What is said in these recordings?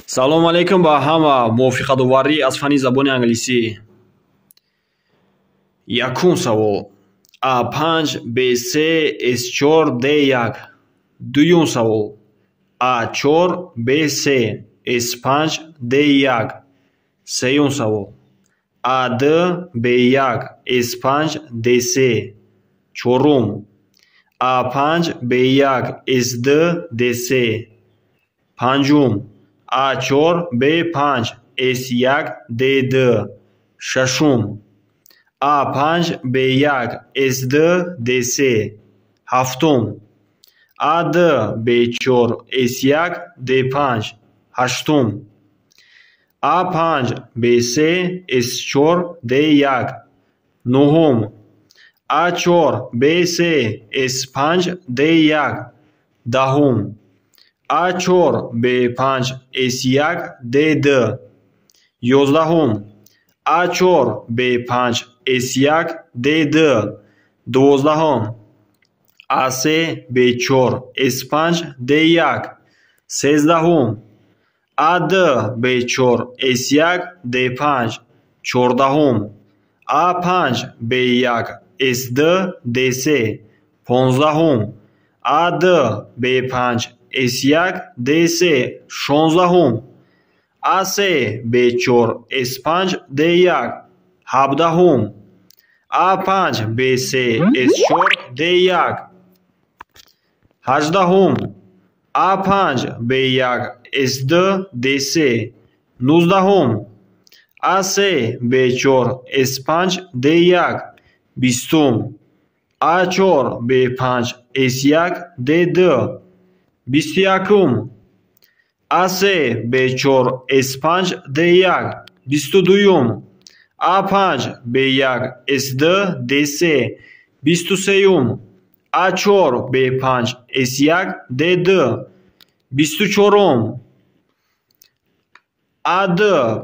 Салому алейкум ба ҳама мувофиқатоварӣ аз фанни забони англисӣ. Якум савол. A5 B3 S4 D1. Дуюм савол. A4 B3 S5 D1. Сеюм савол. A2 B1 S5 D3. Чорум. A5 B1 S2 D3. Панҷум. A4 B5 S1 D2. Шашум. A5 B1 S2 D3. Ҳафтум. A2 B4 S1 D5. Ҳаштум. A5 B3 S4 D1. Нуҳум. A4 B3 S5 D1. Даҳум. A4 B5 S1 D2. Ёздаҳум. A4 B5 S1 D2. Дувоздаҳум. A3 B4 S5 D1. Сездаҳум. A2 B4 S1 D5. Чордаҳум. A5 B1 S2 D3. Понздаҳум. A2 B5 S1 D3. Шонздаҳум. A3 B4 S5 D1. ҳабдаҳум. A5 B3 S4 D1. ҳаждаҳум. A5 B1 S2 D3. нуздаҳум. A3 B4 S5 D1. бистум. A4 B5 S1 D2. бисту якум. A3 B4 S5 D1. бисту дуюм. A5 B1 S2 D3. бисту сеюм. A4 B5 S1 D2. бисту чорум. A2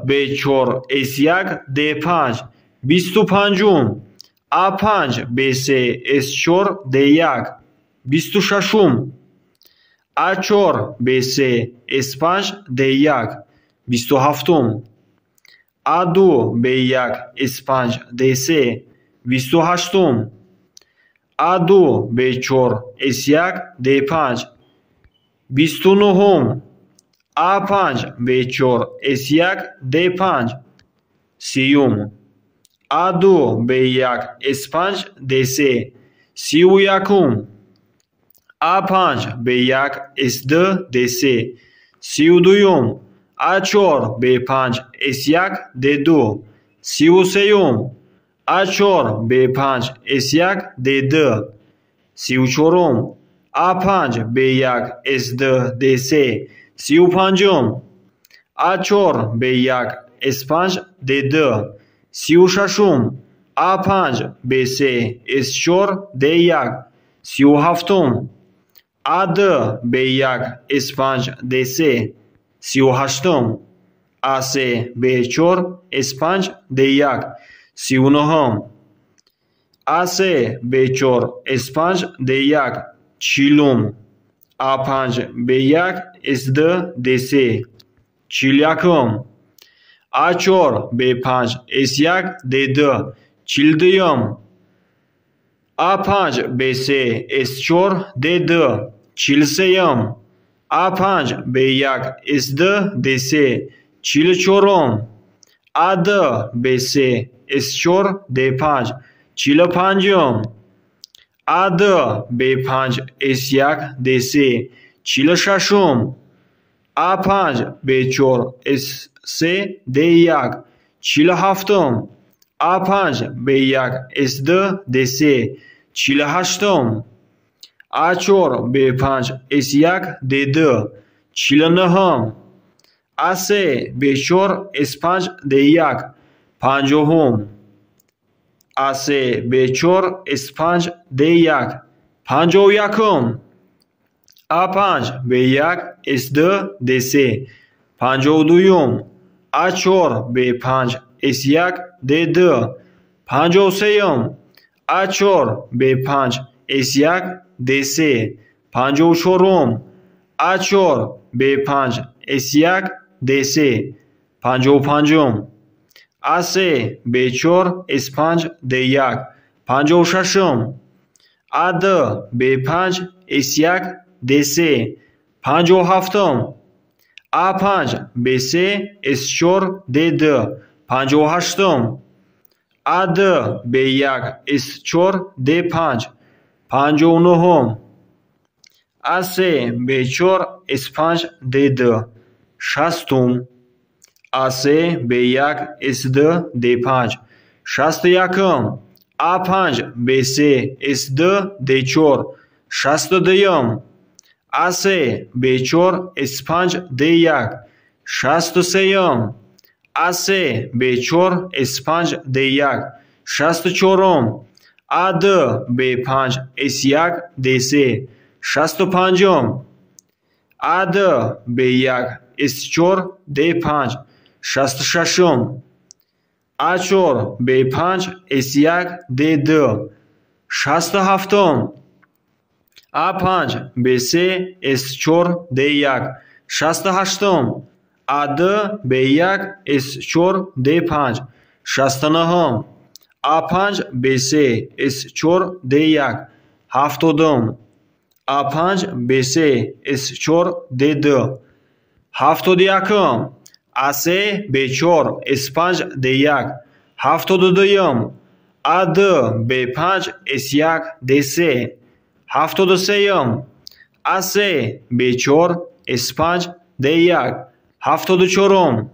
B4 S1 D5. бисту панҷум. A5 B3 S4 D1. бисту шашум. A4 B3 S5 D1. бисту ҳафтум. A2 B1 S5 D3. бисту ҳаштум. A2 B4 S1 D5. бисту нуҳум. A5 B4 S1 D5. сиюм. A2 B1 S5 D3. сию якум. A5 B1 S2 D3. сию дуюм. A4 B5 S1 D2. сию сеюм. A4 B5 S1 D2. сию чорум. A5 B1 S2 D3. сию панҷум. A4 B1 S5 D2. сию шашум. A5 B3 S4 D1. сию ҳафтум. A2 B1 S5 D3. сию ҳаштум. A3 B4 S5 D1. сию нуҳум. A3 B4 S5 D1. чилум. A5 B1 S2 D3. чил якум. A4 B5 S1 D2. чил дуюм. A5 B3 S4 D2. чил сеюм. A5 B1 S2 D3. чил чорум. A2 B3 S4 D5. чил панҷум. A2 B5 S1 D3. чил шашум. A5 B4 S3 D1. чил ҳафтум. A5 B1 S2 D3. чил ҳаштум. A4 B5 S1 D2. чил нуҳум. A3 B4 S5 D1. панҷоҳум. A3 B4 S5 D1. панҷоҳу якум. A5 B1 S2 D3. панҷоҳу дуюм. A4 B5 S1 D2. панҷоҳу сеюм. A4 B5 S1 D3. панҷоҳу чорум. A4 B5 S1 D3 55 A3 B4 S5 D1 56 AD B5 S1 D3 57 A5 B3 S4 D2 58 AD B1 S4 D5 59 A3 B4 S5 D2 60 A3 B1 S2 D5 61 A5 B3 S2 D4 62 A3 B4 S5 D1 63 A3 B4 S5 D1 64 AD B5 S1 D3 65 AD B1 S4 D5 66 A4 B5 S1 D2 67 A5 B3 S4 D1 68 AD B1 S4 D5 69 A5 B3 S4 D1 70 A5 B3 S4 D2 71 A3 B4 S5 D1 72 AD B5 S1 D3 73 A3 B4 S5 D1 74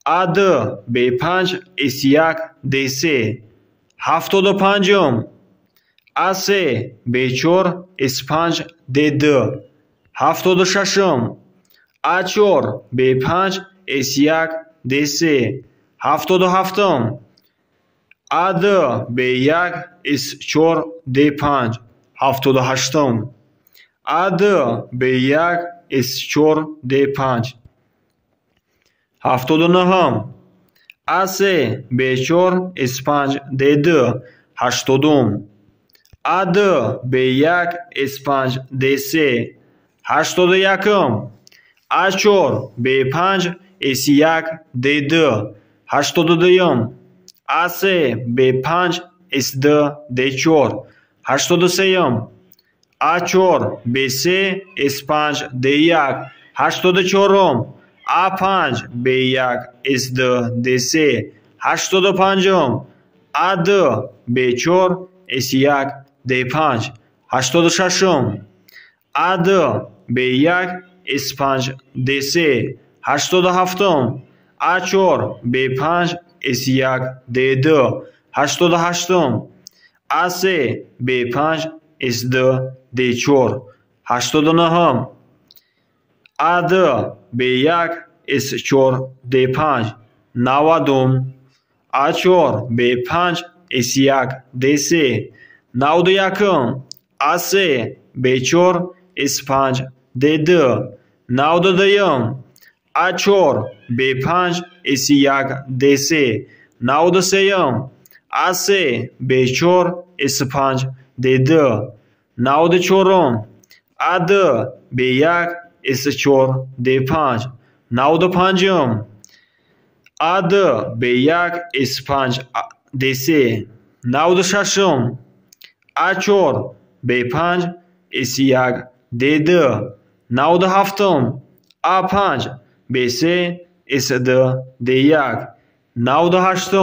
AD B5 S1 D3 75 A3 B4 S5 D2 76 A4 B5 S1 D3 77 AD B1 S4 D5 78 AD B1 S4 D5 79 A3 B4 S5 D2 80 AD B1 S5 D3 81 A4 B5 S1 D2 82 A3 B5 S2 D4 83 A4 B3 S5 D1 84 A5 B1 S2 D3 85 AD B4 S1 D5 86 AD B1 S5 D3 87 A4 B5 S1 D2 88 A3 B5 S2 D4 89 AD B1 S4 D5 90 A4 B5 S1 D3 91 A3 B4 S5 D2 92 A4 B5 S1 D3 93 A3 B4 S5 D2 94 AD B1 S4 D5 95 AD B1 S5 D3 96 A4 B5 S1 D2 97 A5 B3 S2 D1 98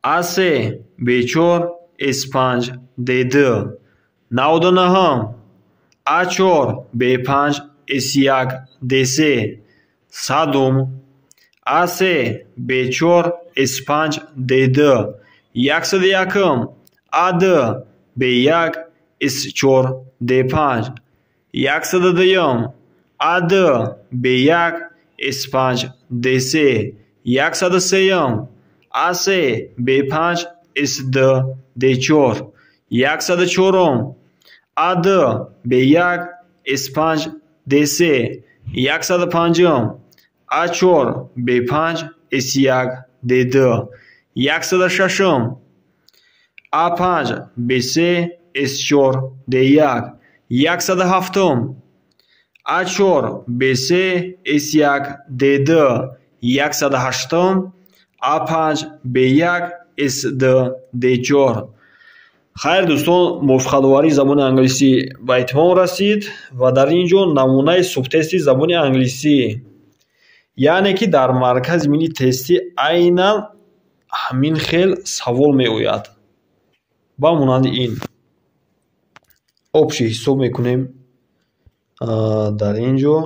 A3 B4 S5 D2 99 A4 B5 S1 D3 100 A3 B4 S5 D2 101 AD B1 S4 D5 102 AD B1 S5 D3 103 A3 B5 S2 D4 104 AD B1 S5 D3 105 A4 B5 S1 D2 106 A5 B3 S4 D1 107 А4 Б3 С1 Д2 108 А5 Б1 С2 Д4. хайр дӯстон, мувофиқатоварии забони англисӣ ба итмом расид ва дар ин ҷо намунаи субтести забони англисӣ, яъне ки дар маркази милли тестӣ айнан ҳамин хел савол меояд ба монанди ин. обши ҳисоб мекунем. дар ин ҷо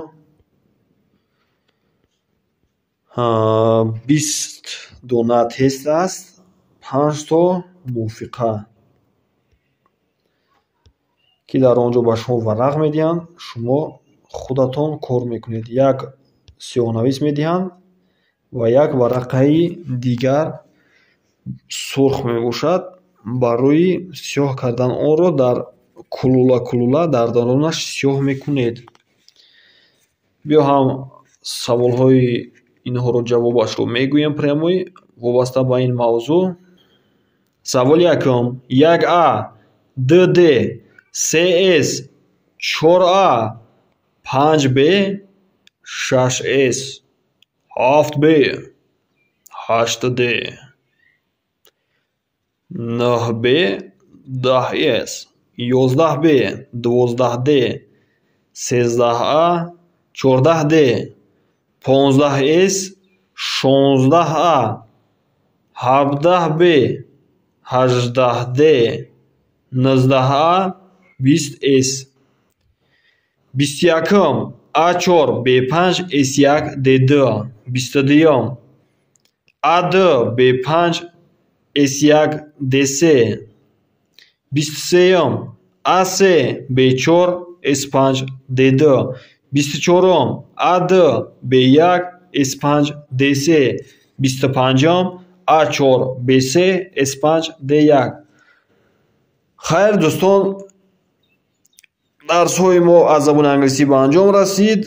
20 дона тест аст, 5 то мувофиқа ки дар он ҷо ба шумо варақ медиҳанд, шумо худатон кор мекунед. як сиёҳнавис медиҳанд ва як варақаи дигар сурх мебошад. барои сиёҳ кардан онро дар кулула дар дарунаш сиёҳ мекунед. биё ҳам саволҳои инҳоро ҷавобашро мегӯем прямои вобаста ба ин мавзӯъ. саволи якум: 1А 2D 3S 4A 5B 6S 7B 8D 9B 10S 11B 12D 13A 14D 15S 16A 17B 18D 19A 20S. 21 А4 Б5 С1 Д2 22 А2 Б5 С1 Д3 23 А3 Б4 С5 Д2 24 А2 Б1 С5 Д3 25 А4 Б3 С5 Д1. хайр дӯстон, дарсҳои мо аз забони англисӣ ба анҷом расид.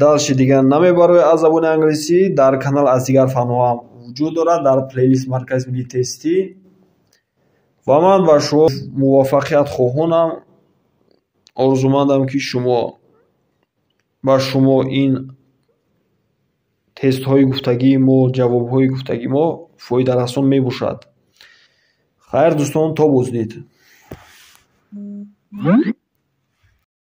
дарси дигар намебароед аз забони англисӣ дар канал аз дигар фанҳо ҳам вуҷуд дорад дар плейлист маркази милли тестӣ. ва ман ба шумо муваффақият хоҳонам. орзумандам ки ба шумо ин тестҳои гуфтагии мо, ҷавобҳои гуфтагии мо фоидарасон мебошад. хайр дӯстон, то боздид.